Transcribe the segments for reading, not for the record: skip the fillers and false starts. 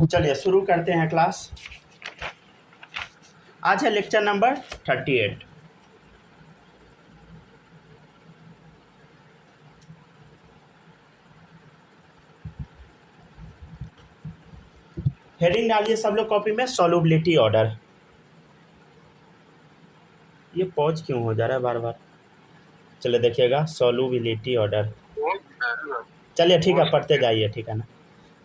चलिए शुरू करते हैं क्लास। आज है लेक्चर नंबर 38। हेडिंग डालिए सब लोग कॉपी में, सॉल्युबिलिटी ऑर्डर। ये पॉज क्यों हो जा रहा है बार बार? चलिए देखिएगा, सॉल्युबिलिटी ऑर्डर। चलिए ठीक है, पढ़ते जाइए, ठीक है ना,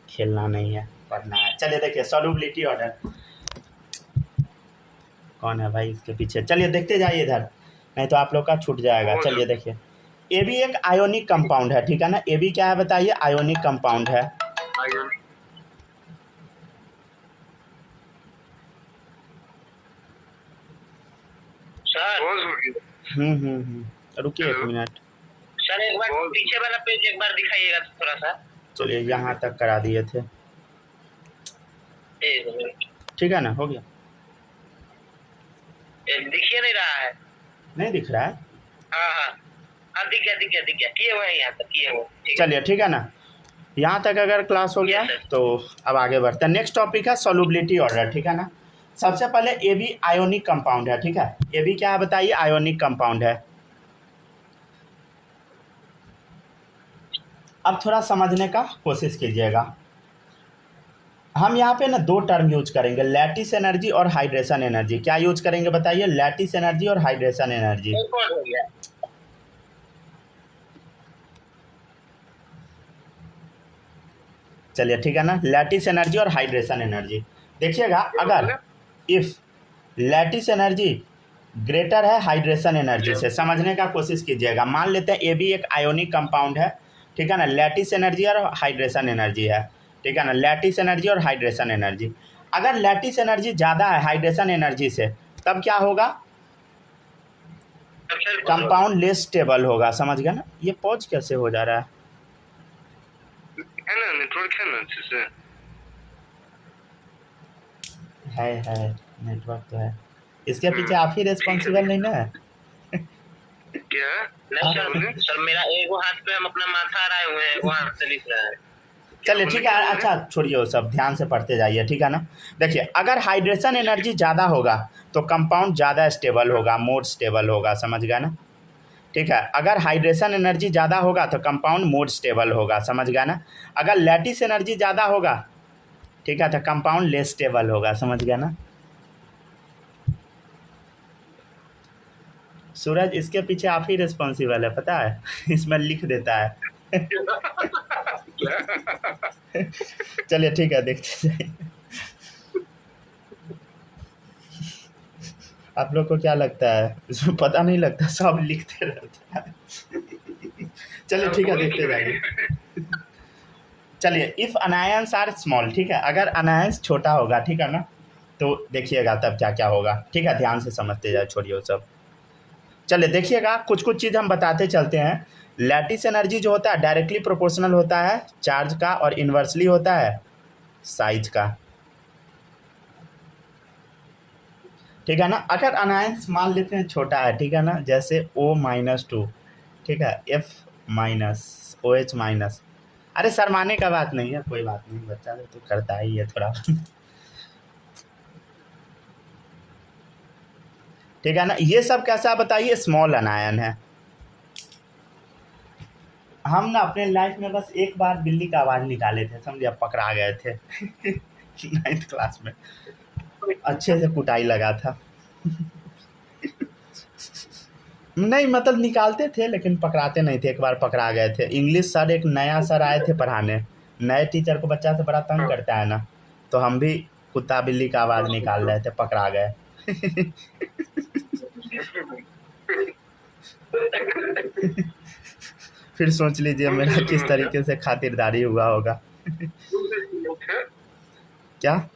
खेलना नहीं है, पढ़ना है। चलिए देखिए, सॉल्युबिलिटी ऑर्डर कौन है भाई इसके पीछे? चलिए देखते जाइए इधर, नहीं तो आप लोग का छूट जाएगा। चलिए देखिए, ए भी एक आयोनिक कंपाउंड है, ठीक है ना। ए भी क्या है बताइए? आयोनिक कंपाउंड है। रुकिए 1 मिनट सर, एक बार पीछे वाला पेज एक बार दिखाइएगा थोड़ा सा। चलिए यहाँ तक करा दिए थे, ठीक है ना, हो गया। दिखिए नहीं रहा है? नहीं दिख रहा है? हाँ, दिख गया किए हुए हैं, यहाँ तक किए हुए। चलिए ठीक है ना, यहाँ तक अगर क्लास हो गया तो अब आगे बढ़ते हैं। नेक्स्ट टॉपिक है सॉल्युबिलिटी ऑर्डर, ठीक है ना। सबसे पहले ए बी आयोनिक कंपाउंड है, ठीक है। ए बी क्या है बताइए? आयोनिक कंपाउंड है। अब थोड़ा समझने का कोशिश कीजिएगा। हम यहाँ पे ना दो टर्म यूज करेंगे, लैटिस एनर्जी और हाइड्रेशन एनर्जी। क्या यूज करेंगे बताइए? लैटिस एनर्जी और हाइड्रेशन एनर्जी। चलिए ठीक है ना, लैटिस एनर्जी और हाइड्रेशन एनर्जी। देखिएगा, अगर इफ लैटिस एनर्जी ग्रेटर है हाइड्रेशन एनर्जी से, समझने का कोशिश कीजिएगा। मान लेते हैं ए बी एक आयोनिक कंपाउंड है, ठीक है ना। लैटिस एनर्जी और हाइड्रेशन एनर्जी है, ठीक है ना। लैटिस एनर्जी और हाइड्रेशन एनर्जी, अगर लैटिस एनर्जी ज़्यादा है हाइड्रेशन एनर्जी से, तब क्या होगा? कंपाउंड लेस स्टेबल होगा। समझ गया ना? ये पॉज कैसे हो जा रहा है? नेटवर्क है ना अच्छे से? है नेटवर्क तो है, इसके पीछे आप ही रिस्पॉन्सिबल नहीं ना है? क्या? नहीं सर, मेरा एक हाथ पे हम अपना माथा हराए हुए हैं, वो हाथ से लिख रहा है। चलिए ठीक है, अच्छा छोड़िए वो सब, ध्यान से पढ़ते जाइए, ठीक है ना। देखिए, अगर हाइड्रेशन एनर्जी ज़्यादा होगा तो कंपाउंड ज़्यादा स्टेबल होगा, मोर स्टेबल होगा। समझ गया ना? ठीक है, अगर हाइड्रेशन एनर्जी ज़्यादा होगा तो कंपाउंड मोर स्टेबल होगा। समझ गया ना? अगर लैटिस एनर्जी ज़्यादा होगा, ठीक है, तो कंपाउंड लेस स्टेबल होगा। समझ गया ना? सूरज, इसके पीछे आप ही रिस्पॉन्सिबल है, पता है? इसमें लिख देता है। चलिए ठीक है, देखते जाइए। आप लोग को क्या लगता है? इसमें पता नहीं लगता, सब लिखते रहता है। चलिए ठीक है, देखते जाइए। चलिए, इफ़ अनायंस आर स्मॉल, ठीक है, अगर अनायंस छोटा होगा, ठीक है ना, तो देखिएगा तब क्या क्या होगा, ठीक है। ध्यान से समझते जाए, छोड़िए वो सब। चलिए देखिएगा, कुछ कुछ चीज़ हम बताते चलते हैं। लैटिस एनर्जी जो होता है डायरेक्टली प्रोपोर्शनल होता है चार्ज का, और इन्वर्सली होता है साइज का, ठीक है ना। अगर अनायंस मान लेते हैं छोटा है, ठीक है ना, जैसे O-2, ठीक है, F-OH-। अरे शर्माने का बात नहीं है, कोई बात नहीं, बच्चा तो करता ही है थोड़ा। ठीक है ना। ये सब कैसा बताइए? स्मॉल अनायन है। हम ना अपने लाइफ में बस एक बार बिल्ली का आवाज़ निकाले थे, समझे, अब पकड़ा गए थे। 9th क्लास में अच्छे से कुटाई लगा था। नहीं मतलब निकालते थे लेकिन पकड़ाते नहीं थे, एक बार पकड़ा गए थे। इंग्लिश सर, एक नया सर आए थे पढ़ाने, नए टीचर को बच्चा से बड़ा तंग करता है ना, तो हम भी कुत्ता बिल्ली का आवाज़ निकाल रहे थे, पकड़ा गए। फिर सोच लीजिए मेरा किस तरीके से खातिरदारी हुआ होगा। क्या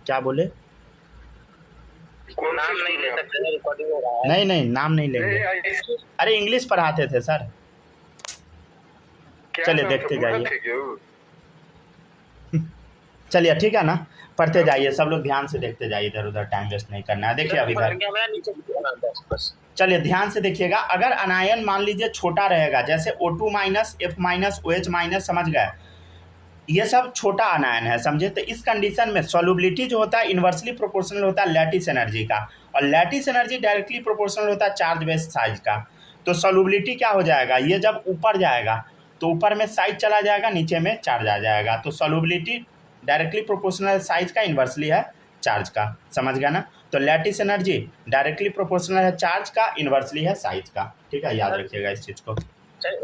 क्या बोले? नाम नहीं ले सकते, रिकॉर्डिंग हो रहा है। नहीं नाम नहीं लेंगे। अरे इंग्लिश पढ़ाते थे सर। चलिए देखते जाइए। चलिए ठीक है ना, पढ़ते जाइए सब लोग, ध्यान से देखते जाइए, इधर उधर टाइम वेस्ट नहीं करना है। देखिए अभी पढ़ इधर के हमारा नीचे लिखना बस। चलिए ध्यान से देखिएगा, अगर अनायन मान लीजिए छोटा रहेगा, जैसे O2 minus F minus OH minus, समझ गए, ये सब छोटा अनायन है, समझे। तो इस कंडीशन में सॉल्युबिलिटी जो होता है इन्वर्सली प्रोपोर्शनल होता है लैटिस एनर्जी का, और लैटिस एनर्जी डायरेक्टली प्रोपोर्शनल होता है चार्ज बेस्ड साइज का। तो सॉल्युबिलिटी क्या हो जाएगा, ये जब ऊपर जाएगा तो ऊपर में साइज चला जाएगा, नीचे में चार्ज आ जाएगा। तो सॉल्युबिलिटी डायरेक्टली प्रोपोर्शनल साइज का, इन्वर्सली है चार्ज का, समझ गया ना। तो लैटिस एनर्जी डायरेक्टली प्रोपोर्शनल है चार्ज का, इन्वर्सली है साइज का, ठीक है, याद रखिएगा इस चीज़ को।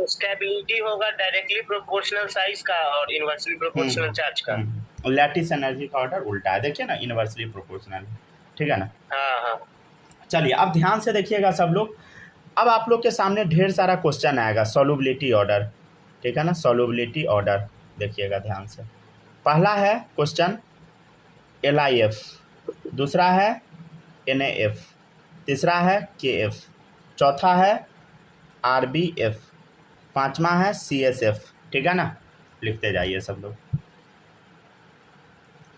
स्टेबिलिटी होगा डायरेक्टली प्रोपोर्शनल साइज का और इनवर्सली प्रोपोर्शनल चार्ज का। लैटिस एनर्जी का ऑर्डर उल्टा है, देखिए ना, इनवर्सली प्रोपोर्शनल, ठीक है ना। हाँ। चलिए अब ध्यान से देखिएगा सब लोग, अब आप लोग के सामने ढेर सारा क्वेश्चन आएगा सॉल्युबिलिटी ऑर्डर, ठीक है ना। सॉल्युबिलिटी ऑर्डर देखिएगा ध्यान से। पहला है क्वेश्चन LIF, दूसरा है NaF, तीसरा है KF, चौथा है RBF, पांचवा है CSF, ठीक है ना। लिखते जाइए सब लोग।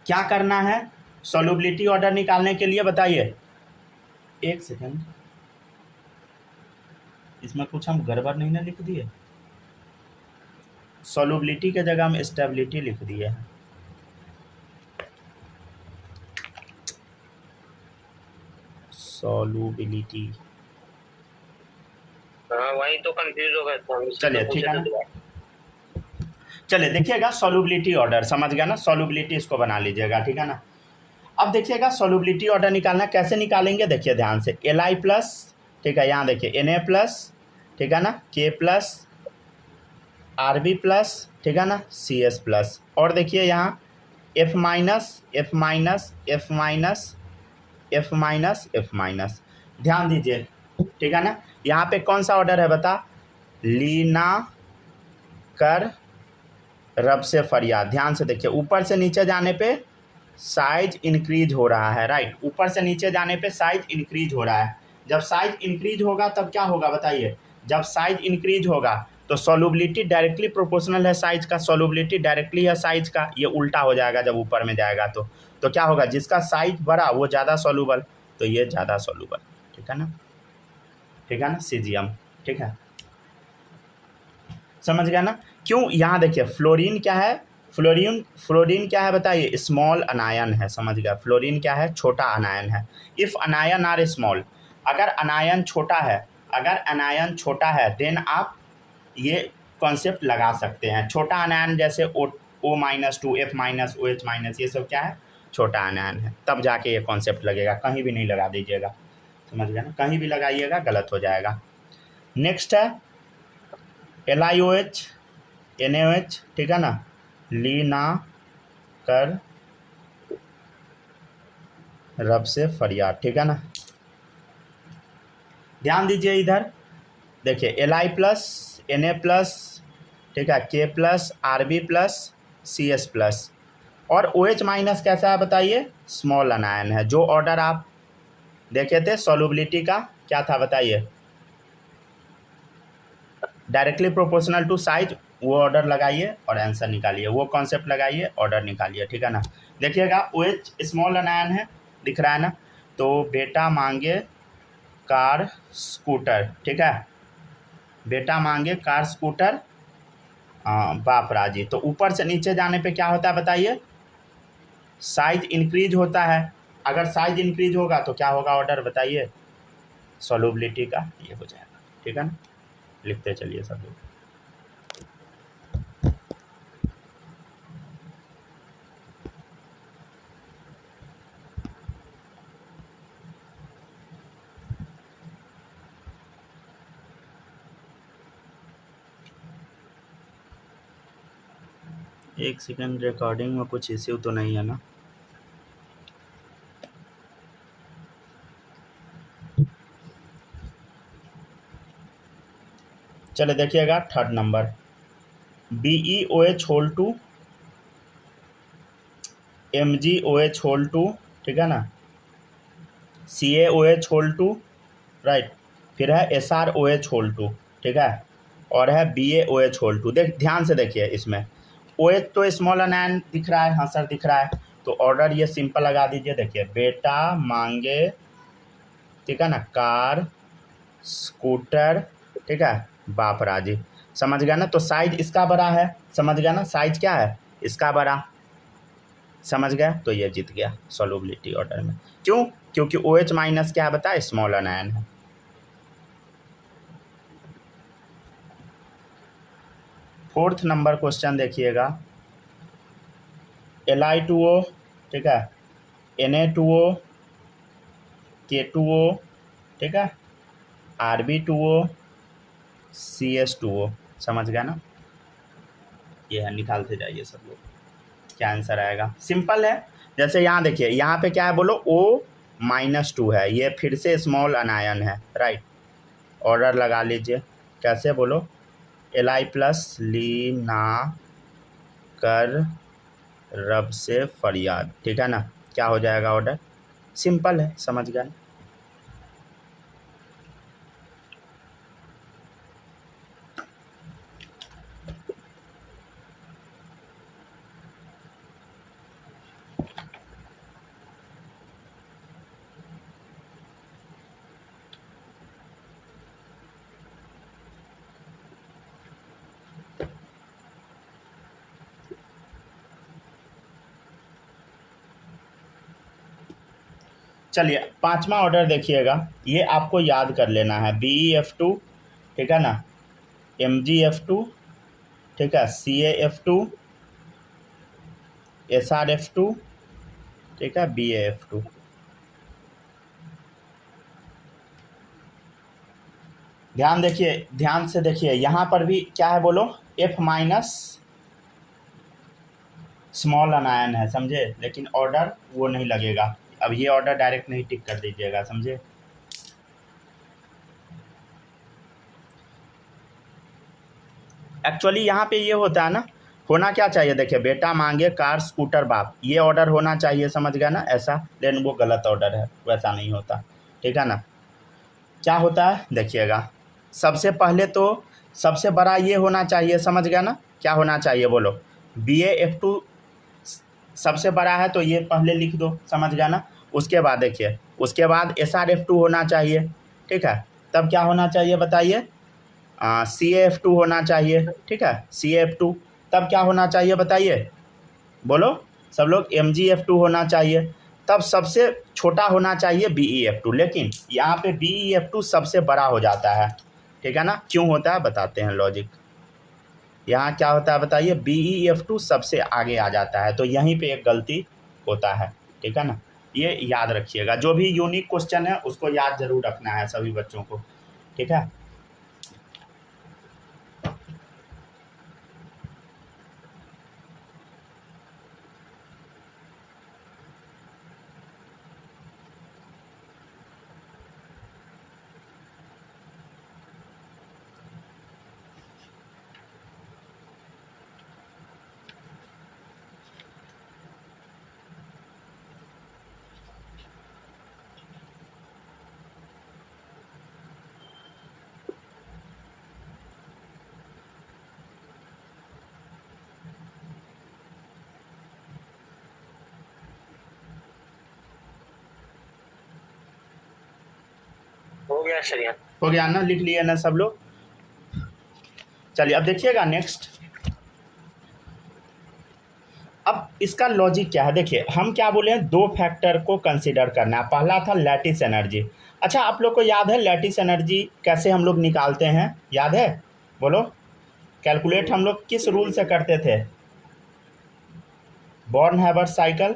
क्या करना है सॉल्युबिलिटी ऑर्डर निकालने के लिए, बताइए। एक सेकंड, इसमें कुछ हम गड़बड़ नहीं ना लिख दिए, सॉल्युबिलिटी के जगह हम स्टेबिलिटी लिख दिए हैं। सॉल्युबिलिटी, हाँ वही तो कंफ्यूज हो गया था। चलिए ठीक है ना। चलिए देखिएगा सॉल्युबिलिटी ऑर्डर, समझ गया ना, सॉल्युबिलिटी इसको बना लीजिएगा, ठीक है ना। अब देखिएगा सॉल्युबिलिटी ऑर्डर निकालना, कैसे निकालेंगे, देखिए ध्यान से। Li प्लस, ठीक है, यहाँ देखिए Na प्लस, ठीक है ना, K प्लस, Rb प्लस, ठीक है ना, CS प्लस, और देखिए यहाँ F minus, F minus, F minus, F minus, F minus, ध्यान दीजिए, ठीक है ना। यहाँ पे कौन सा ऑर्डर है बता, लीना कर रब से फरियाद। ध्यान से देखिए, ऊपर से नीचे जाने पे साइज इंक्रीज हो रहा है, राइट, ऊपर से नीचे जाने पे साइज इंक्रीज हो रहा है। जब साइज इंक्रीज होगा तब क्या होगा बताइए, जब साइज इंक्रीज होगा तो सॉल्युबिलिटी डायरेक्टली प्रोपोर्शनल है साइज का, सॉल्युबिलिटी डायरेक्टली है साइज का, ये उल्टा हो जाएगा जब ऊपर में जाएगा। तो क्या होगा, जिसका साइज बड़ा वो ज़्यादा सॉल्युबल, तो ये ज़्यादा सॉल्युबल, ठीक है ना, ठीक है ना, सीजियम, ठीक है, समझ गया ना। क्यों, यहाँ देखिए फ्लोरीन क्या है, फ्लोरीन क्या है बताइए, स्मॉल अनायन है, समझ गया। फ्लोरीन क्या है, छोटा अनायन है। इफ़ अनायन आर स्मॉल, अगर अनायन छोटा है देन आप ये कॉन्सेप्ट लगा सकते हैं। छोटा अनायन जैसे O minus 2 F minus OH minus, ये सब क्या है, छोटा अनायन है, तब जाके ये कॉन्सेप्ट लगेगा, कहीं भी नहीं लगा दीजिएगा, समझ गया ना, कहीं भी लगाइएगा गलत हो जाएगा। नेक्स्ट है LiOH, NaOH, ठीक है ना, लीना कर रब से फरियाद, ठीक है ना। ध्यान दीजिए इधर, देखिए Li प्लस, Na प्लस, ठीक है, K plus, Rb plus, CS plus, और OH माइनस कैसा है बताइए, स्मॉल अनायन है। जो ऑर्डर आप देखे थे सॉल्युबिलिटी का क्या था बताइए, डायरेक्टली प्रोपोर्शनल टू साइज, वो ऑर्डर लगाइए और आंसर निकालिए, वो कॉन्सेप्ट लगाइए, ऑर्डर निकालिए, ठीक है ना। देखिएगा OH स्मॉल अनायन है, दिख रहा है ना, तो बेटा मांगे कार स्कूटर, ठीक है, बेटा मांगे कार स्कूटर बाप राजी। तो ऊपर से नीचे जाने पे क्या होता है बताइए, साइज इंक्रीज होता है। अगर साइज इंक्रीज होगा तो क्या होगा ऑर्डर बताइए, सॉल्युबिलिटी का ये हो जाएगा, ठीक है ना। लिखते चलिए सब लोग। एक सेकंड, रिकॉर्डिंग में कुछ इश्यू तो नहीं है ना। चले देखिएगा third number, BeOH whole 2, MgOH whole 2, ठीक है ना, CaOH होल 2, राइट, फिर है SrOH होल 2, ठीक है, और है BaOH होल 2। देख ध्यान से देखिए, इसमें ओ एच तो स्मॉल अनायन दिख रहा है, हाँ सर दिख रहा है, तो ऑर्डर ये सिंपल लगा दीजिए। देखिए बेटा मांगे, ठीक है ना, कार स्कूटर, ठीक है, बाप राजी, समझ गया ना। तो साइज इसका बड़ा है, समझ गया ना, साइज क्या है इसका बड़ा, समझ गया। तो ये जीत गया सॉल्युबिलिटी ऑर्डर में। क्यों? क्योंकि ओ एच माइनस क्या है बताए, स्मॉल अनायन है। फोर्थ नंबर क्वेश्चन देखिएगा, Li2O, ठीक है, Na2O, K2O, ठीक है, Rb2O, CS2O, समझ गया ना। ये है, निकालते जाइए सब लोग, क्या आंसर आएगा। सिंपल है, जैसे यहाँ देखिए, यहाँ पे क्या है बोलो, O-2 है, ये फिर से स्मॉल अनायन है, राइट। ऑर्डर लगा लीजिए, कैसे बोलो, Li प्लस ली ना कर रब से फरियाद, ठीक है ना, क्या हो जाएगा ऑर्डर, सिंपल है, समझ गए। चलिए पांचवा ऑर्डर देखिएगा, ये आपको याद कर लेना है, BeF2, ठीक है ना, MgF2, ठीक है, CaF2, SrF2, ठीक है, BaF2। ध्यान देखिए, ध्यान से देखिए, यहाँ पर भी क्या है बोलो, F माइनस स्मॉल अनायन है, समझे, लेकिन ऑर्डर वो नहीं लगेगा। अब ये ऑर्डर डायरेक्ट नहीं टिक कर दीजिएगा, समझे। एक्चुअली यहाँ पे ये होता है ना, होना क्या चाहिए, देखिए बेटा मांगे कार स्कूटर बाप, ये ऑर्डर होना चाहिए, समझ गया ना, ऐसा, लेकिन वो गलत ऑर्डर है, वैसा नहीं होता, ठीक है ना। क्या होता है देखिएगा, सबसे पहले तो सबसे बड़ा ये होना चाहिए, समझ गया ना, क्या होना चाहिए बोलो, BaF2 सबसे बड़ा है, तो ये पहले लिख दो, समझ गया ना। उसके बाद देखिए, उसके बाद SrF2 होना चाहिए, ठीक है, तब क्या होना चाहिए बताइए, CaF2 होना चाहिए, ठीक है, CaF2, तब क्या होना चाहिए बताइए, बोलो सब लोग, MgF2 होना चाहिए, तब सबसे छोटा होना चाहिए BeF2, लेकिन यहाँ पे BeF2 सबसे बड़ा हो जाता है, ठीक है ना। क्यों होता है बताते हैं लॉजिक, यहाँ क्या होता है बताइए, BeF2 सबसे आगे आ जाता है, तो यहीं पे एक गलती होता है, ठीक है ना। ये याद रखिएगा, जो भी यूनिक क्वेश्चन है उसको याद जरूर रखना है सभी बच्चों को, ठीक है। हो गया सर, यहाँ हो गया ना, लिख लिए ना सब लोग। चलिए अब देखिएगा नेक्स्ट, अब इसका लॉजिक क्या है, देखिए हम क्या बोले हैं, दो फैक्टर को कंसीडर करना है, पहला था लैटिस एनर्जी। अच्छा आप लोग को याद है लैटिस एनर्जी कैसे हम लोग निकालते हैं, याद है बोलो, कैलकुलेट हम लोग किस रूल से करते थे, बॉर्न हैबर्ट साइकिल,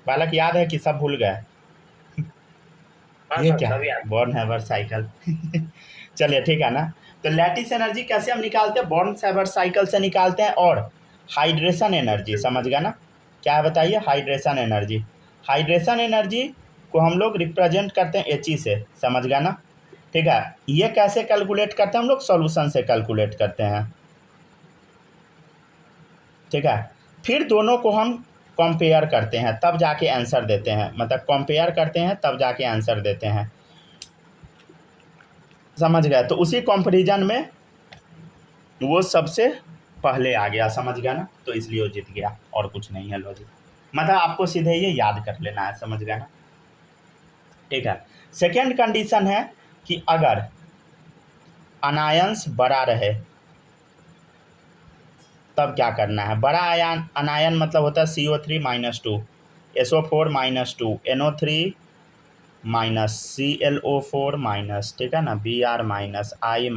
बालक याद है कि सब भूल गए, ये क्या, बॉर्न हैबर्ट साइकिल चलिए ठीक है ना। तो लैटिस एनर्जी कैसे हम निकालते हैं, बॉर्न हैबर्ट साइकिल से निकालते हैं, और हाइड्रेशन एनर्जी, समझ गया ना, क्या है बताइए, हाइड्रेशन एनर्जी। हाइड्रेशन एनर्जी को हम लोग रिप्रेजेंट करते हैं He से, समझ गया ना, ठीक है। ये कैसे कैलकुलेट करते हैं हम लोग, सॉल्यूशन से कैलकुलेट करते हैं, ठीक है। फिर दोनों को हम कंपेयर करते हैं, तब जाके आंसर देते हैं, मतलब कंपेयर करते हैं तब जाके आंसर देते हैं, समझ गए। तो उसी कंपैरिजन में वो सबसे पहले आ गया, समझ गया ना, तो इसलिए वो जीत गया, और कुछ नहीं है लॉजिक। मतलब आपको सीधे ये याद कर लेना है, समझ गया ना, ठीक है। सेकेंड कंडीशन है कि अगर अनायंस बड़ा रहे तब क्या करना है। बड़ा अनायन मतलब होता है CO3-2, SO4-2, NO3- ClO4-, ठीक है ना, Br-, I-,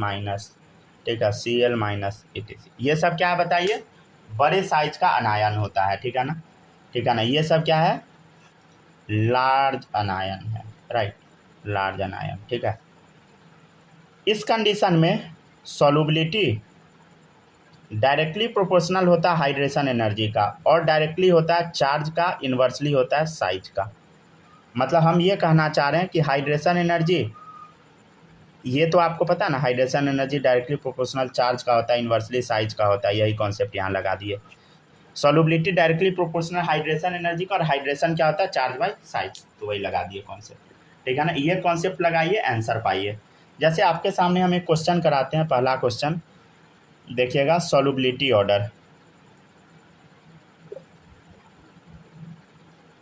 ठीक है, Cl-, etc। ये सब क्या है बताइए, बड़े साइज का अनायन होता है, ठीक है ना, ठीक है ना। ये सब क्या है, लार्ज अनायन है, राइट, लार्ज अनायन, ठीक है। इस कंडीशन में सॉल्युबिलिटी डायरेक्टली प्रोपोर्शनल होता है हाइड्रेशन एनर्जी का, और डायरेक्टली होता है चार्ज का, इन्वर्सली होता है साइज का। मतलब हम ये कहना चाह रहे हैं कि हाइड्रेशन एनर्जी, ये तो आपको पता है ना, hydration energy directly proportional charge का होता है, इन्वर्सली साइज का होता है, यही कॉन्सेप्ट यहाँ लगा दिए। Solubility directly proportional hydration energy का, और हाइड्रेशन क्या होता है, चार्ज बाय साइज, तो वही लगा दिए कॉन्सेप्ट, ठीक है ना। ये कॉन्सेप्ट लगाइए, आंसर पाइए। जैसे आपके सामने हम एक क्वेश्चन कराते हैं, पहला क्वेश्चन देखिएगा, सॉल्युबिलिटी ऑर्डर।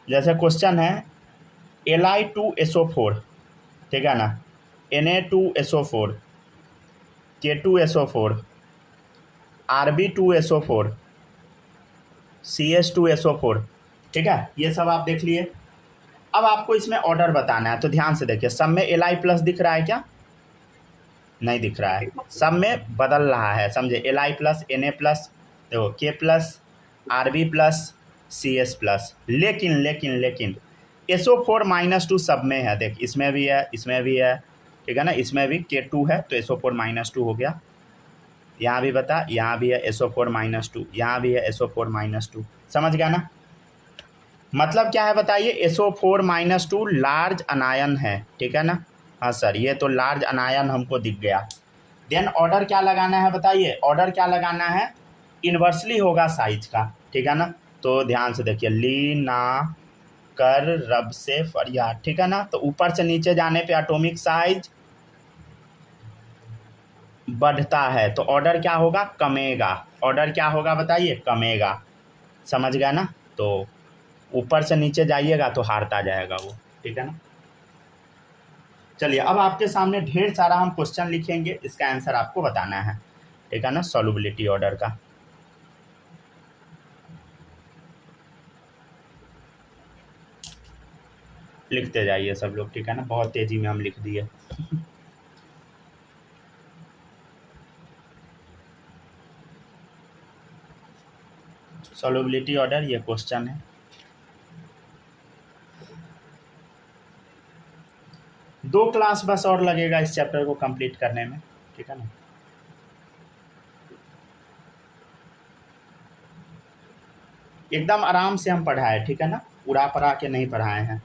जैसे क्वेश्चन है Li2SO4, ठीक है ना, Na2SO4, K2SO4, Rb2SO4, CS2SO4, ठीक है, ये सब आप देख लिए। अब आपको इसमें ऑर्डर बताना है, तो ध्यान से देखिए, सब में Li+ दिख रहा है क्या, नहीं दिख रहा है, सब में बदल रहा है, समझे, Li+, Na+, देखो K+, Rb+, CS+, लेकिन SO4-2 सब में है, देख इसमें भी है, इसमें भी है, ठीक है ना, इसमें भी K2 है, तो SO4-2 हो गया, यहाँ भी बता, यहाँ भी है SO4-2, यहाँ भी है SO4-2, समझ गया ना। मतलब क्या है बताइए, SO4-2 लार्ज अनायन है, ठीक है ना, हाँ सर, ये तो लार्ज अनायन हमको दिख गया। देन ऑर्डर क्या लगाना है बताइए, ऑर्डर क्या लगाना है, इन्वर्सली होगा साइज का, ठीक है ना। तो ध्यान से देखिए, ली ना कर रब से फरियाद, ठीक है ना, तो ऊपर से नीचे जाने पे एटॉमिक साइज बढ़ता है, तो ऑर्डर क्या होगा, कमेगा, ऑर्डर क्या होगा बताइए, कमेगा, समझ गया ना। तो ऊपर से नीचे जाइएगा तो हारता जाएगा वो, ठीक है ना। चलिए, अब आपके सामने ढेर सारा हम क्वेश्चन लिखेंगे, इसका आंसर आपको बताना है, ठीक है ना, सॉल्युबिलिटी ऑर्डर का। लिखते जाइए सब लोग, ठीक है ना, बहुत तेजी में हम लिख दिए। सॉल्युबिलिटी ऑर्डर, ये क्वेश्चन है। 2 क्लास बस और लगेगा इस चैप्टर को कंप्लीट करने में, ठीक है ना। एकदम आराम से हम पढ़ाए, ठीक है ना, उड़ा पड़ा के नहीं पढ़ाए हैं।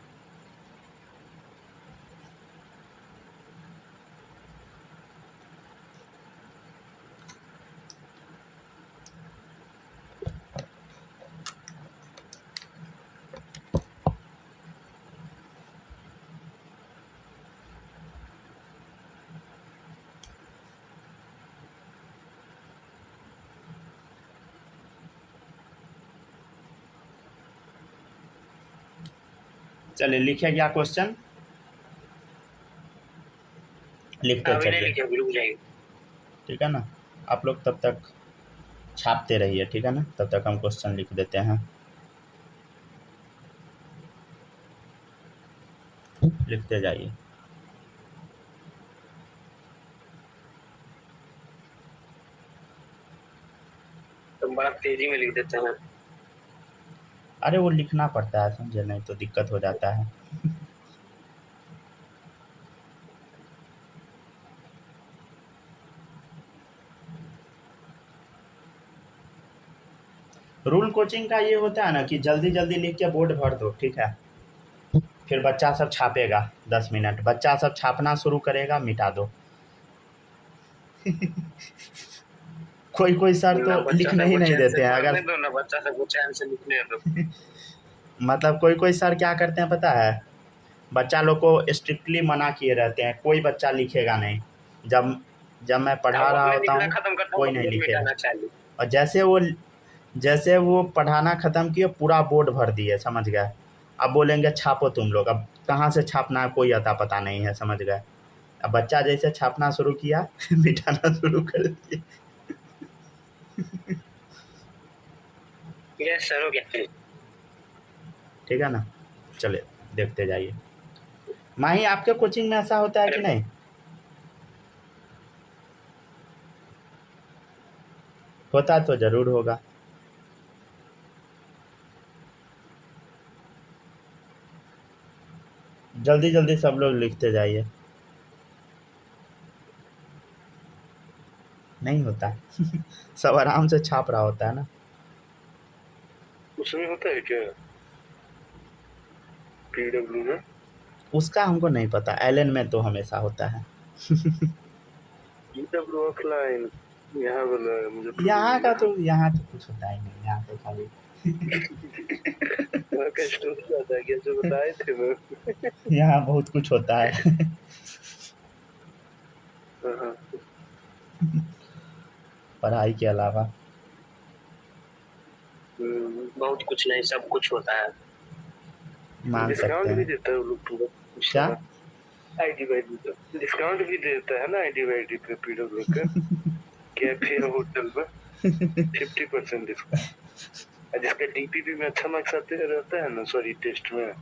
चलिए, लिखे क्या क्वेश्चन, लिखते चलिए, ठीक है ना। आप लोग तब तक छापते रहिए, ठीक है ना, तब तक हम क्वेश्चन लिख देते हैं, लिखते जाइए। तुम बड़ा तेजी में लिख देते हैं। अरे वो लिखना पड़ता है, समझे, नहीं तो दिक्कत हो जाता है। रूल कोचिंग का ये होता है ना कि जल्दी जल्दी लिख के बोर्ड भर दो, ठीक है, फिर बच्चा सब छापेगा, 10 मिनट बच्चा सब छापना शुरू करेगा, मिटा दो। कोई सर तो लिखने ही नहीं देते हैं, अगर बच्चा सबको चैन से लिखने दो। मतलब कोई सर क्या करते हैं पता है, बच्चा लोग को स्ट्रिक्टली मना किए रहते हैं, कोई बच्चा लिखेगा नहीं, जब मैं पढ़ा रहा होता हूँ कोई नहीं लिखेगा, और जैसे वो पढ़ाना ख़त्म किए पूरा बोर्ड भर दिए, समझ गए। अब बोलेंगे छापो तुम लोग, अब कहाँ से छापना है कोई अता पता नहीं है, समझ गए। अब बच्चा जैसे छापना शुरू किया मिटाना शुरू कर दिया। यस सर, हो गया। ठीक है ना, चलिए देखते जाइए। माही आपके कोचिंग में ऐसा होता है कि नहीं? होता तो ज़रूर होगा। जल्दी जल्दी सब लोग लिखते जाइए। नहीं होता सब आराम से छाप रहा होता है ना। उसमें होता है क्या पीडब्ल्यू में? उसका हमको नहीं पता, एलन में तो हमेशा होता है। पीडब्ल्यू ऑफलाइन यहाँ वाला मुझे यहाँ का तो कुछ होता ही नहीं, यहाँ तो खाली का स्टोरी आता है क्या जो बताए थे वो? यहाँ बहुत कुछ होता है। हाँ। पढ़ाई के अलावा बहुत कुछ नहीं, सब कुछ होता है। मान सकते डिस्काउंट भी हैं। देता है वो लोग पूरा। क्या आईडी वाईडी डिस्काउंट भी देता है ना आईडी वाईडी पे पीडब्ल्यू का कैफे होटल में 50% डिस्काउंट। जिसका डीपीपी में अच्छा मार्क्स आते रहता है ना, सॉरी टेस्ट में,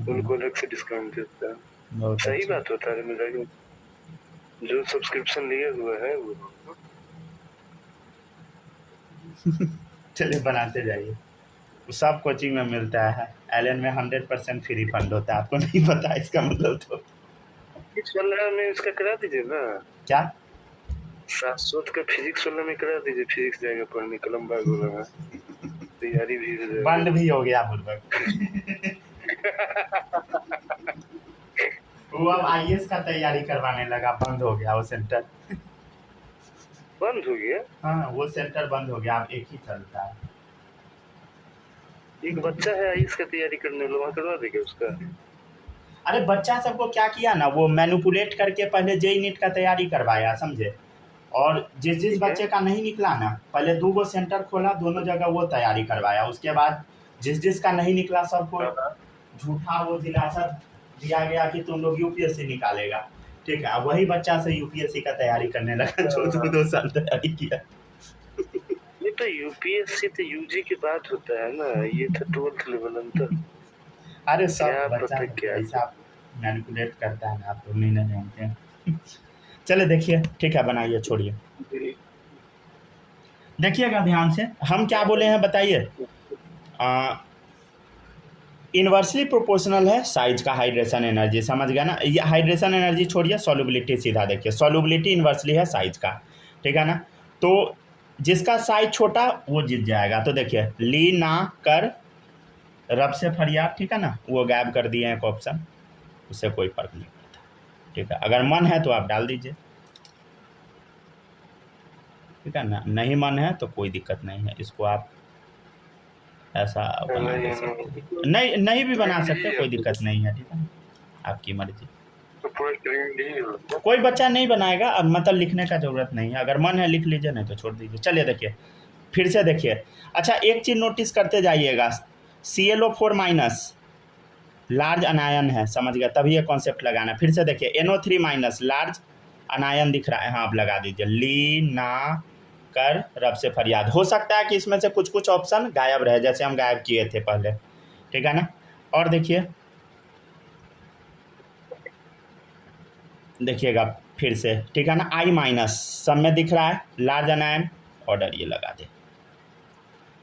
उनको अलग से डिस्काउंट देता है। बहुत सही अच्छा। बात होता है मेरा, जो सब्सक्रिप्शन लिए हुआ है वो। चलिए बनाते जाइए, सब कोचिंग में मिलता है। एलन में 100% फ्री फंड होता है, आपको नहीं पता इसका मतलब तो। फिजिक्स वाला में इसका करा दीजिए ना। क्या? शाश्वत का फिजिक्स वाला में करा दीजिए, फिजिक्स जाएगा पढ़ने कलमबाग वाला में, तैयारी भी हो जाएगी। बंद भी हो गया बुलबक। वो अब आईएएस का तैयारी करवाने लगा, बंद हो गया वो सेंटर। बंद हो गया? हाँ वो सेंटर बंद हो गया, अब एक ही चलता है। एक बच्चा है आईएएस का तैयारी करने वाला, वहाँ करवा देगा उसका। अरे बच्चा सबको क्या किया ना, वो मैनिपुलेट करके पहले जेई नीट का तैयारी करवाया, समझे। और जिस बच्चे का नहीं निकला ना, पहले 2 सेंटर खोला, दोनों जगह वो तैयारी करवाया। उसके बाद जिस का नहीं निकला सबको झूठा वो दिलासा दिया गया कि तुम लोग यूपीएससी निकालेगा। ठीक है, अब वही बच्चा से यूपीएससी का तैयारी करने लगा, जो 2 साल तैयारी किया। ये तो यूपीएससी तो यूजी के बाद होता है ना, ये तो 12th लेवल अंतर। अरे सब क्या बच्चा पता क्या ऐसा मैनिपुलेट करता है ना, आप तो नहीं ना जानते हैं। चले देखिए, ठीक है बनाइए, छोड़िए। देखिएगा ध्यान से, हम क्या बोले हैं बताइए। इन्वर्सली प्रोपोर्शनल है साइज का हाइड्रेशन एनर्जी, समझ गया ना। ये हाइड्रेशन एनर्जी छोड़िए, सॉल्युबिलिटी सीधा देखिए, सॉल्युबिलिटी इन्वर्सली है साइज का, ठीक है ना। तो जिसका साइज छोटा वो जीत जाएगा। तो देखिए, ली ना कर रब से फरियाद, ठीक है ना, वो गायब कर दिए एक ऑप्शन, उससे कोई फर्क नहीं पड़ता, ठीक है। अगर मन है तो आप डाल दीजिए, ठीक है ना। नहीं मन है तो कोई दिक्कत नहीं है, इसको आप ऐसा बना दे सकते हैं, नहीं भी बना सकते, कोई दिक्कत नहीं है, ठीक है, आपकी मर्जी। कोई बच्चा नहीं बनाएगा, अब मतलब लिखने का ज़रूरत नहीं है, अगर मन है लिख लीजिए, नहीं तो छोड़ दीजिए। चलिए देखिए, फिर से देखिए। अच्छा एक चीज़ नोटिस करते जाइएगा, ClO4- लार्ज अनायन है, समझ गया, तभी ये कॉन्सेप्ट लगाना है। फिर से देखिए, NO3- लार्ज अनायन दिख रहा है, हाँ आप लगा दीजिए, ली ना कर रब से फरियाद। हो सकता है कि इसमें से कुछ ऑप्शन गायब रहे, जैसे हम गायब किए थे पहले, ठीक है ना। और देखिएगा फिर से, ठीक है ना, I- सब में दिख रहा है लार्ज अनायन, ऑर्डर ये लगा दे,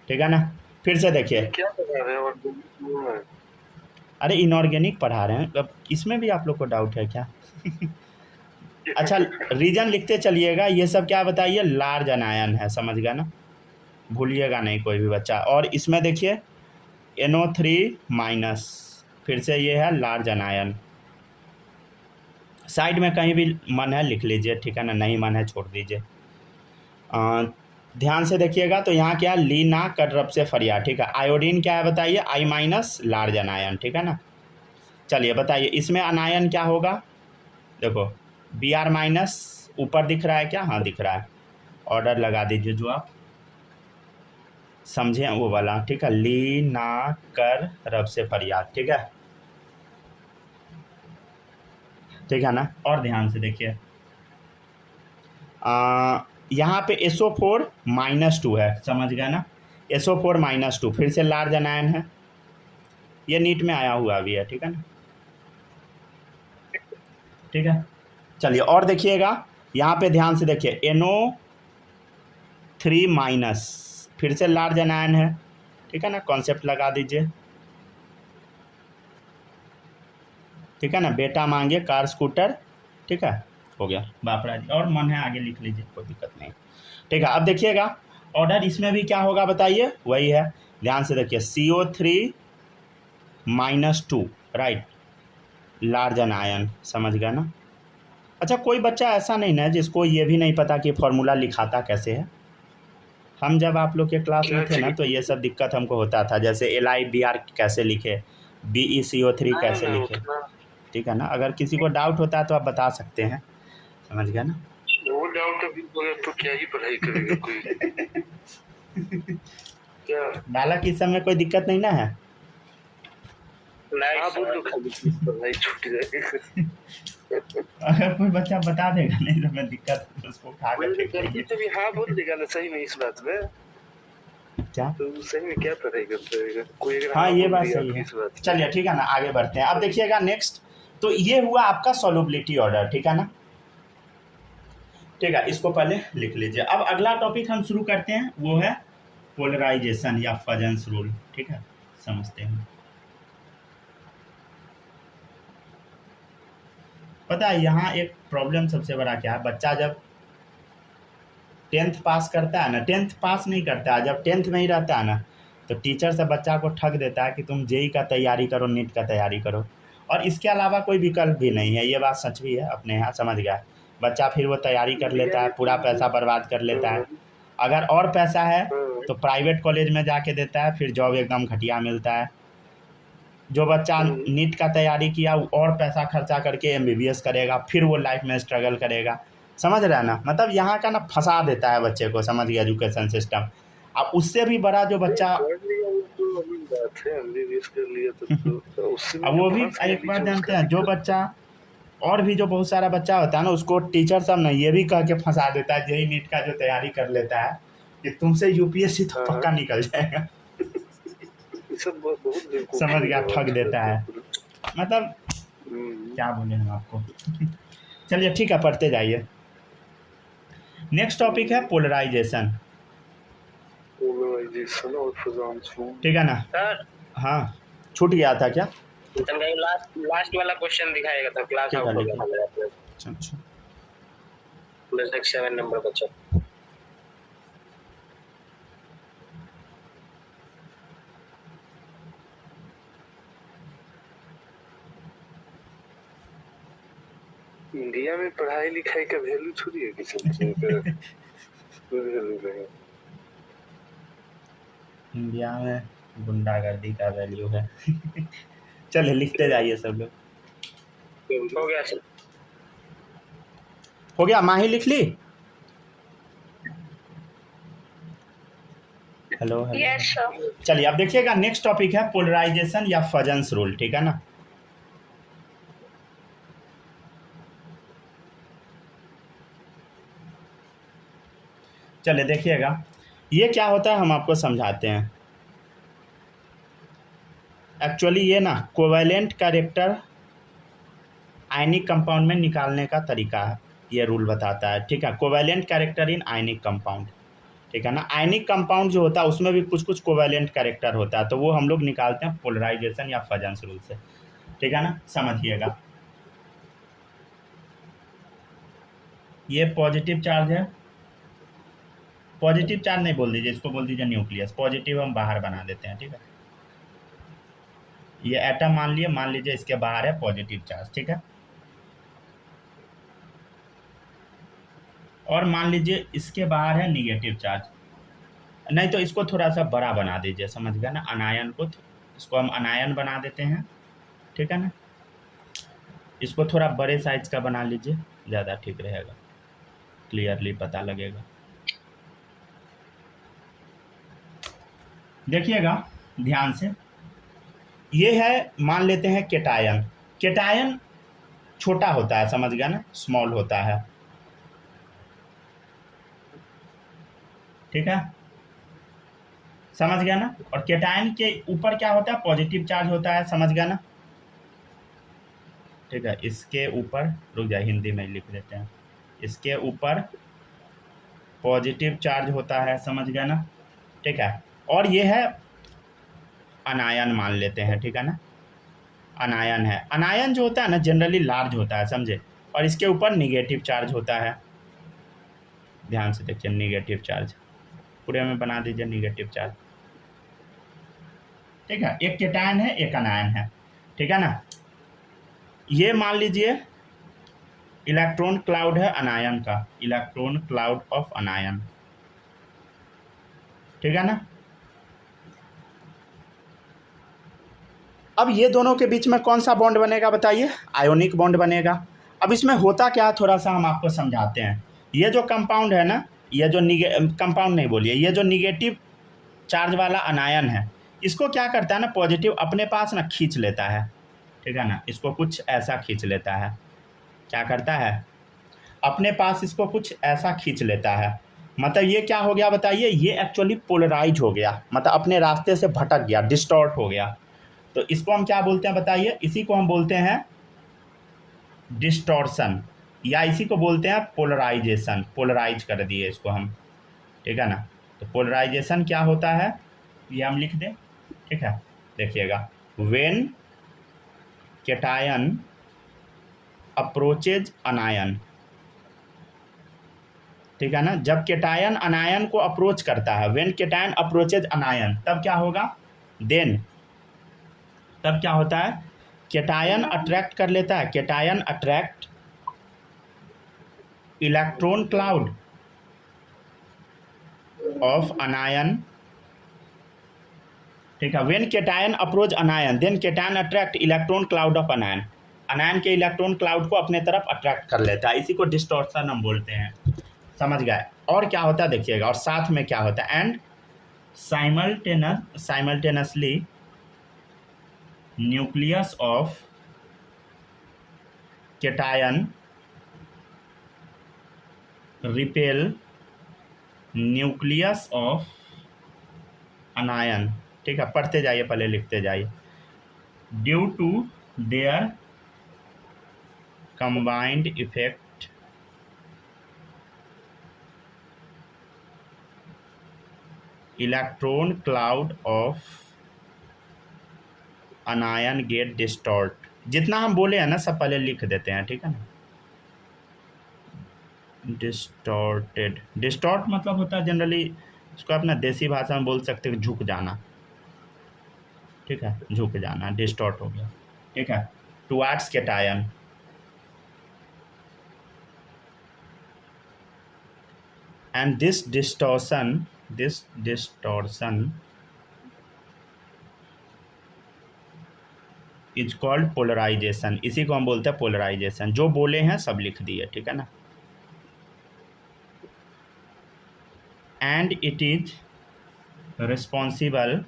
ठीक है ना। फिर से देखिए, क्या बता रहे हैं? अरे इनऑर्गेनिक पढ़ा रहे हैं, अब इसमें भी आप लोग को डाउट है क्या? अच्छा रीजन लिखते चलिएगा, ये सब क्या बताइए, लार्ज अनायन है, समझ गया ना, भूलिएगा नहीं कोई भी बच्चा। और इसमें देखिए NO3-, फिर से ये है लार्ज अनायन। साइड में कहीं भी मन है लिख लीजिए, ठीक है ना, नहीं मन है छोड़ दीजिए। ध्यान से देखिएगा, तो यहाँ क्या, ली ना कर रब से फरियाद, ठीक है। आयोडीन क्या है बताइए, I- लार्ज अनायन, ठीक है ना। चलिए बताइए, इसमें अनायन क्या होगा, देखो Br- ऊपर दिख रहा है क्या, हाँ दिख रहा है, ऑर्डर लगा दीजिए जो आप समझे वो वाला, ठीक है। ली ना कर रब से फरियाद, ठीक है, ठीक है ना। और ध्यान से देखिए, यहाँ पे SO4-2 है, समझ गए ना। SO4-2 फिर से लार्ज एनायन है, ये नीट में आया हुआ भी है, ठीक है ना, ठीक है। चलिए और देखिएगा, यहाँ पे ध्यान से देखिए, NO3- फिर से लार्ज एनायन है, ठीक है ना, कॉन्सेप्ट लगा दीजिए, ठीक है ना। बेटा मांगे कार स्कूटर, ठीक है, हो गया बापरा जी। और मन है आगे लिख लीजिए, कोई दिक्कत नहीं, ठीक है। अब देखिएगा ऑर्डर इसमें भी क्या होगा बताइए, वही है, ध्यान से देखिए, CO3-2, राइट, लार्ज एनायन, समझ गया ना। अच्छा, कोई बच्चा ऐसा नहीं ना जिसको ये भी नहीं पता कि फॉर्मूला लिखाता कैसे है। हम जब आप लोग के क्लास में थे ना तो ये सब दिक्कत हमको होता था, जैसे LIBR कैसे लिखे, BeCO3 कैसे लिखे, ठीक है ना। अगर किसी को डाउट होता है तो आप बता सकते हैं, समझ गया ना। वो डाउट अभी तो क्या ही पढ़ाई करेगा कोई। क्या बालक इस समय कोई दिक्कत नहीं ना है। हाँ बोल दो, खाली पढ़ाई छूट जाएगी। अगर कोई बच्चा बता देगा नहीं तो मैं दिक्कत उसको उठा कर फेंक देंगे। तो भी हाँ बोल देगा ना सही में इस बात में, क्या तो सही में क्या पढ़ाई करता है कोई अगर हाँ ये बोल बात दिया सही तो है। इस बात में। चलिए ठीक है ना, आगे बढ़ते हैं। अब देखिएगा नेक्स्ट, तो ये हुआ आपका सॉल्युबिलिटी ऑर्डर, ठीक है ना, ठीक है, इसको पहले लिख लीजिए। अब अगला टॉपिक हम शुरू करते हैं, वो है पोलराइजेशन या फजन्स रूल, ठीक है, समझते हैं। पता है यहाँ एक प्रॉब्लम सबसे बड़ा क्या है, बच्चा जब 10th पास करता है ना, 10th पास नहीं करता है, जब 10th में ही रहता है ना, तो टीचर से बच्चा को ठग देता है कि तुम JEE का तैयारी करो, नीट का तैयारी करो, और इसके अलावा कोई विकल्प भी नहीं है। ये बात सच भी है, अपने यहाँ समझ गया। बच्चा फिर वो तैयारी कर लेता है, पूरा पैसा बर्बाद कर लेता है। अगर और पैसा है तो प्राइवेट कॉलेज में जाके देता है, फिर जॉब एकदम घटिया मिलता है। जो बच्चा नीट का तैयारी किया वो और पैसा खर्चा करके MBBS करेगा, फिर वो लाइफ में स्ट्रगल करेगा, समझ रहे हैं ना। मतलब यहाँ का ना फंसा देता है बच्चे को, समझ गया, एजुकेशन सिस्टम। अब उससे भी बड़ा जो बच्चा, अब वो भी एक बात जानते हैं, जो बच्चा और भी जो बहुत सारा बच्चा होता है ना, उसको टीचर सब ना ये भी कह के फंसा देता है, JEE नीट का जो तैयारी कर लेता है कि तुमसे UPSC तो पक्का निकल जाएगा, समझ गया, ठग देता है। मतलब क्या बोले हम आपको। चलिए ठीक है, पढ़ते जाइए। नेक्स्ट टॉपिक है पोलराइजेशन, ठीक है ना। सर हाँ छूट गया था क्या? लास्ट वाला क्वेश्चन दिखाएगा तो क्लास ठीक है, आउट हो लिखिए। गया। अच्छा बस 7 नंबर बचा। इंडिया में पढ़ाई लिखाई का वैल्यू थोड़ी है किसी का। इंडिया में गुंडागर्दी का वैल्यू है। चलिए लिखते जाइए सब लोग। हो गया सर, हो गया, माही लिख ली। Hello yes sir. चलिए अब देखिएगा, नेक्स्ट टॉपिक है पोलराइजेशन या फजन्स रूल, ठीक है ना। चलिए देखिएगा ये क्या होता है, हम आपको समझाते हैं। एक्चुअली ये ना कोवैलेंट कैरेक्टर आयनिक कंपाउंड में निकालने का तरीका है, ये रूल बताता है, ठीक है। Covalent character in ionic compound, ठीक है ना। आयनिक कंपाउंड जो होता है उसमें भी कुछ कुछ कोवैलेंट कैरेक्टर होता है, तो वो हम लोग निकालते हैं पोलराइजेशन या फजन्स रूल से, ठीक है ना। समझिएगा, ये पॉजिटिव चार्ज है, पॉजिटिव चार्ज नहीं बोल दीजिए, इसको बोल दीजिए न्यूक्लियस, पॉजिटिव हम बाहर बना देते हैं, ठीक है। ये एटम मान लीजिए इसके बाहर है पॉजिटिव चार्ज, ठीक है। और मान लीजिए इसके बाहर है निगेटिव चार्ज, नहीं तो इसको थोड़ा सा बड़ा बना दीजिए, समझ गया ना। अनायन को, इसको हम अनायन बना देते हैं, ठीक है ना। इसको थोड़ा बड़े साइज का बना लीजिए, ज़्यादा ठीक रहेगा, क्लियरली पता लगेगा। देखिएगा ध्यान से, ये है मान लेते हैं केटायन। केटायन छोटा होता है, समझ गया ना, स्मॉल होता है, ठीक है, समझ गया ना। और केटायन के ऊपर क्या होता है, पॉजिटिव चार्ज होता है, समझ गया ना, ठीक है। इसके ऊपर, रुक जाए हिंदी में लिख देते हैं, इसके ऊपर पॉजिटिव चार्ज होता है, समझ गया ना, ठीक है। और ये है अनायन मान लेते हैं, ठीक है ना, अनायन है। अनायन जो होता है ना जनरली लार्ज होता है, समझे, और इसके ऊपर निगेटिव चार्ज होता है। ध्यान से देखिए, निगेटिव चार्ज पूरे में बना दीजिए, निगेटिव चार्ज, ठीक है। एक केटायन है, एक अनायन है, ठीक है ना। ये मान लीजिए इलेक्ट्रॉन क्लाउड है अनायन का, इलेक्ट्रॉन क्लाउड ऑफ अनायन, ठीक है ना। अब ये दोनों के बीच में कौन सा बॉन्ड बनेगा बताइए, आयोनिक बॉन्ड बनेगा। अब इसमें होता क्या है थोड़ा सा हम आपको समझाते हैं। ये जो कंपाउंड है ना, ये जो कंपाउंड नहीं बोलिए, ये जो निगेटिव चार्ज वाला अनायन है, इसको क्या करता है ना, पॉजिटिव अपने पास ना खींच लेता है, ठीक है ना, इसको कुछ ऐसा खींच लेता है। क्या करता है, अपने पास इसको कुछ ऐसा खींच लेता है। मतलब ये क्या हो गया बताइए, ये एक्चुअली पोलराइज हो गया, मतलब अपने रास्ते से भटक गया, डिस्टॉर्ट हो गया। तो इसको हम क्या बोलते हैं बताइए, इसी को हम बोलते हैं डिस्टॉर्शन, या इसी को बोलते हैं पोलराइजेशन। पोलराइज कर दिए इसको हम, ठीक है ना। तो पोलराइजेशन क्या होता है, ये हम लिख दें, ठीक है। देखिएगा, व्हेन केटायन अप्रोचेज अनायन, ठीक है ना, जब केटायन अनायन को अप्रोच करता है, व्हेन केटायन अप्रोचेज अनायन, तब क्या होगा, देन, तब क्या होता है, केटायन अट्रैक्ट कर लेता है, cation attract electron cloud of anion, ठीक है। When cation approach anion then cation attract electron cloud of anion, anion के इलेक्ट्रॉन क्लाउड को अपने तरफ अट्रैक्ट कर लेता है, इसी को डिस्टॉर्शन हम बोलते हैं, समझ गए। और क्या होता है देखिएगा, और साथ में क्या होता है, and simultaneously nucleus of cation repel nucleus of anion, ठीक है। पढ़ते जाइए, पहले लिखते जाइए। Due to their combined effect electron cloud of anion get distort. जितना हम बोले हैं ना सब पहले लिख देते हैं, ठीक है ना। डिस्टॉर्टेड, डिस्टॉर्ट मतलब होता है जनरली, इसको अपना देसी भाषा में बोल सकते हैं झुक जाना, ठीक है, झुक जाना, डिस्टॉर्ट हो गया, ठीक है, towards cation. And this distortion is called polarisation, इसी को हम बोलते हैं पोलराइजेशन। जो बोले हैं सब लिख दिए, ठीक है ना। And it is responsible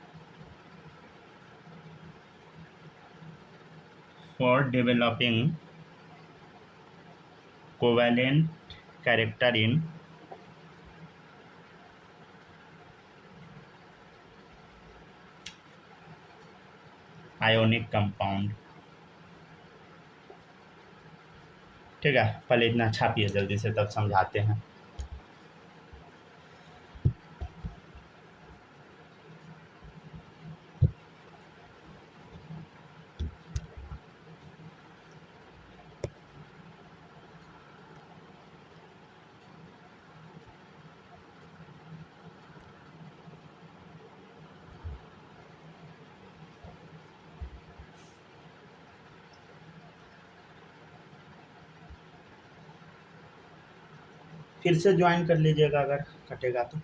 for developing covalent character in ionic compound, ठीक है। पहले इतना छापिए जल्दी से, तब समझाते हैं। फिर से ज्वाइन कर लीजिएगा अगर कटेगा तो।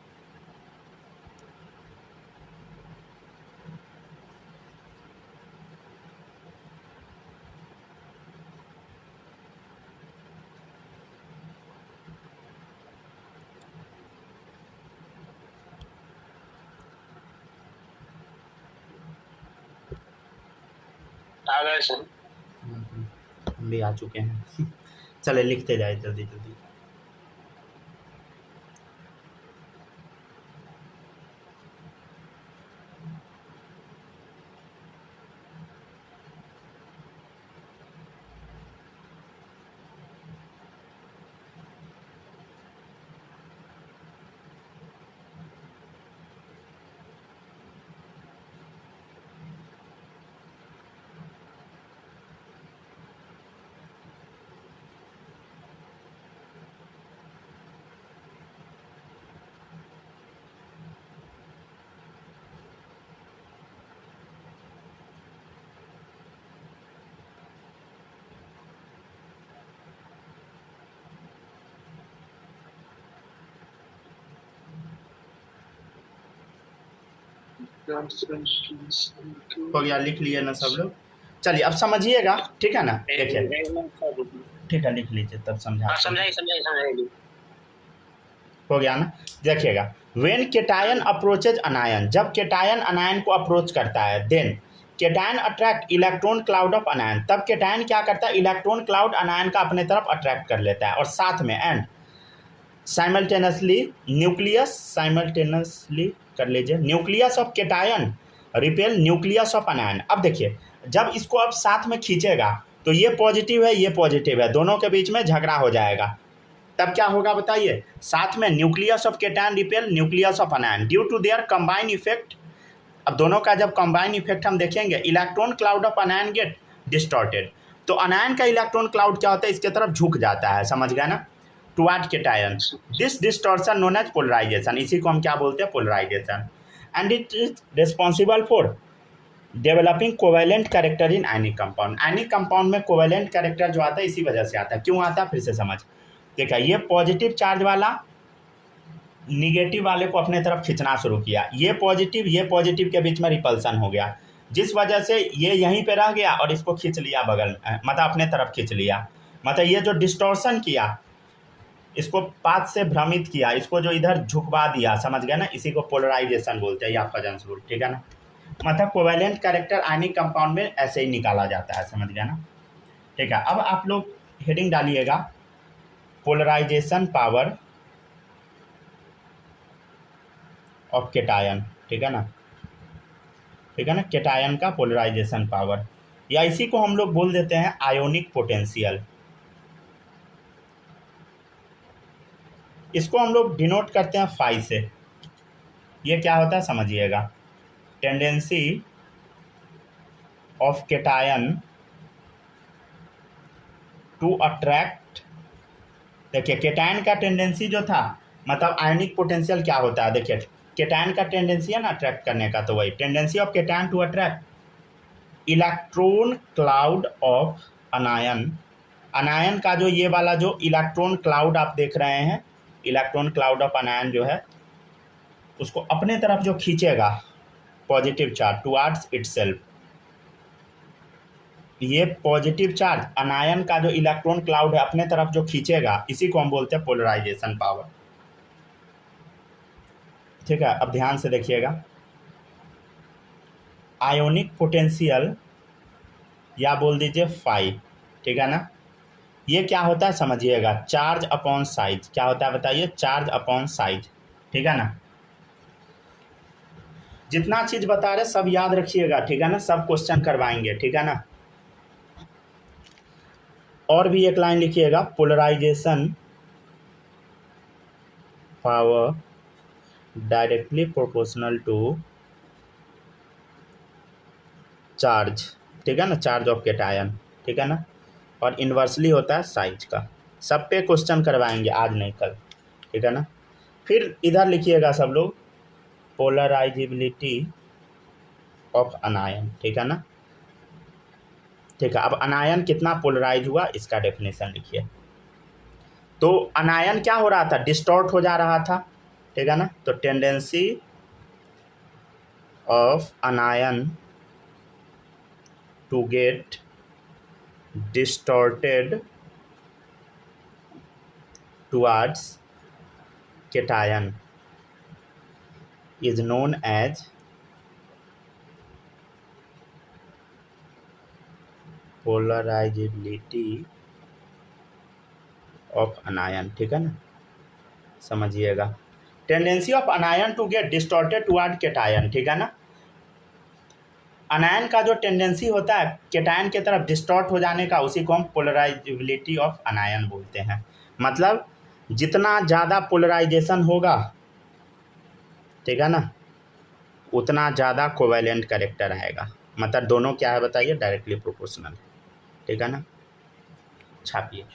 आ गए सर। हम भी आ चुके हैं। चले लिखते जाए जल्दी जल्दी। हो गया, लिख लिए ना सब लोग? चलिए अब समझिएगा, ठीक है ना? देखिए, ठीक है, लिख लीजिए तब समझा। समझाइए। हो गया ना? देखिएगा, वेन केटायन अप्रोचेज अनायन, जब केटायन अनायन को अप्रोच करता है, then cation attract electron cloud of anion, तब केटायन क्या करता है? इलेक्ट्रॉन क्लाउड अनायन का अपने तरफ अट्रैक्ट कर लेता है, और साथ में एंड साइमल्टेनियसली न्यूक्लियस, साइमल्टेनियसली कर लीजिए, nucleus of cation repel nucleus of अनायन। अब देखिए, जब इसको अब साथ में खींचेगा तो ये पॉजिटिव है, ये पॉजिटिव है, दोनों के बीच में झगड़ा हो जाएगा। तब क्या होगा बताइए? साथ में nucleus of cation repel nucleus of anion due to their combine effect. अब दोनों का जब कंबाइन इफेक्ट हम देखेंगे, electron cloud of anion get distorted, तो अनायन का इलेक्ट्रॉन क्लाउड क्या होता है? इसके तरफ झुक जाता है, समझ गया ना? Toward cation, this distortion known as polarisation, इसी को हम क्या बोलते हैं? Polarisation. And it is responsible for developing covalent character in ionic compound. Ionic compound में कोवेलेंट कैरेक्टर जो आता है इसी वजह से आता है। क्यों आता है? फिर से समझ। देखा, ये पॉजिटिव चार्ज वाला निगेटिव वाले को अपने तरफ खींचना शुरू किया, ये पॉजिटिव के बीच में रिपल्सन हो गया, जिस वजह से ये यहीं पे रह गया और इसको खींच लिया बगल, मतलब अपने तरफ खींच लिया। मतलब ये जो डिस्टॉर्शन किया, इसको पाथ से भ्रमित किया, इसको जो इधर झुकवा दिया, समझ गया ना? इसी को पोलराइजेशन बोलते हैं, या फजन्स रूल, ठीक है ना? मतलब कोवेलेंट कैरेक्टर आयनिक कंपाउंड में ऐसे ही निकाला जाता है, समझ गया ना? ठीक है, अब आप लोग हेडिंग डालिएगा, पोलराइजेशन पावर ऑफ केटायन, ठीक है ना? ठीक है ना? केटायन का पोलराइजेशन पावर, या इसी को हम लोग बोल देते हैं आयोनिक पोटेंशियल। इसको हम लोग डिनोट करते हैं फाई से। ये क्या होता है समझिएगा, tendency of cation to attract. देखिए, केटायन का टेंडेंसी जो था, मतलब आयनिक पोटेंशियल क्या होता है? देखिए, केटायन का टेंडेंसी है ना अट्रैक्ट करने का, तो वही tendency of cation to attract electron cloud of anion. Anion का जो ये वाला जो इलेक्ट्रॉन क्लाउड आप देख रहे हैं, इलेक्ट्रॉन क्लाउड ऑफ अनायन जो है, उसको अपने तरफ जो खींचेगा पॉजिटिव चार्ज टुवर्ड्स इटसेल्फ, ये पॉजिटिव चार्ज अनायन का जो इलेक्ट्रॉन क्लाउड है अपने तरफ जो खींचेगा, इसी को हम बोलते हैं पोलराइजेशन पावर। ठीक है, अब ध्यान से देखिएगा, आयोनिक पोटेंशियल या बोल दीजिए फाई, ठीक है ना? ये क्या होता है समझिएगा, चार्ज अपॉन साइज। क्या होता है बताइए? चार्ज अपॉन साइज, ठीक है ना? जितना चीज बता रहे सब याद रखिएगा, ठीक है ना? सब क्वेश्चन करवाएंगे, ठीक है ना? और भी एक लाइन लिखिएगा, polarisation power directly proportional to charge, ठीक है ना? चार्ज ऑफ केटायन, ठीक है ना? और इन्वर्सली होता है साइज का। सब पे क्वेश्चन करवाएंगे, आज नहीं कल, ठीक है ना? फिर इधर लिखिएगा सब लोग, पोलराइजिबिलिटी ऑफ अनायन, ठीक है ना? ठीक है, अब अनायन कितना पोलराइज हुआ इसका डेफिनेशन लिखिए। तो अनायन क्या हो रहा था? डिस्टॉर्ट हो जा रहा था, ठीक है ना? तो tendency of anion to get distorted towards cation is known as polarisability of anion, ठीक है ना, समझिएगा। Tendency of anion to get distorted toward cation, ठीक है ना। अनायन का जो टेंडेंसी होता है केटायन की तरफ डिस्टॉर्ट हो जाने का, उसी को हम पोलराइजेबिलिटी ऑफ अनायन बोलते हैं। मतलब जितना ज़्यादा पोलराइजेशन होगा, ठीक है ना, उतना ज़्यादा कोवैलेंट कैरेक्टर आएगा। मतलब दोनों क्या है बताइए, डायरेक्टली प्रोपोर्शनल, ठीक है ना। छापिए।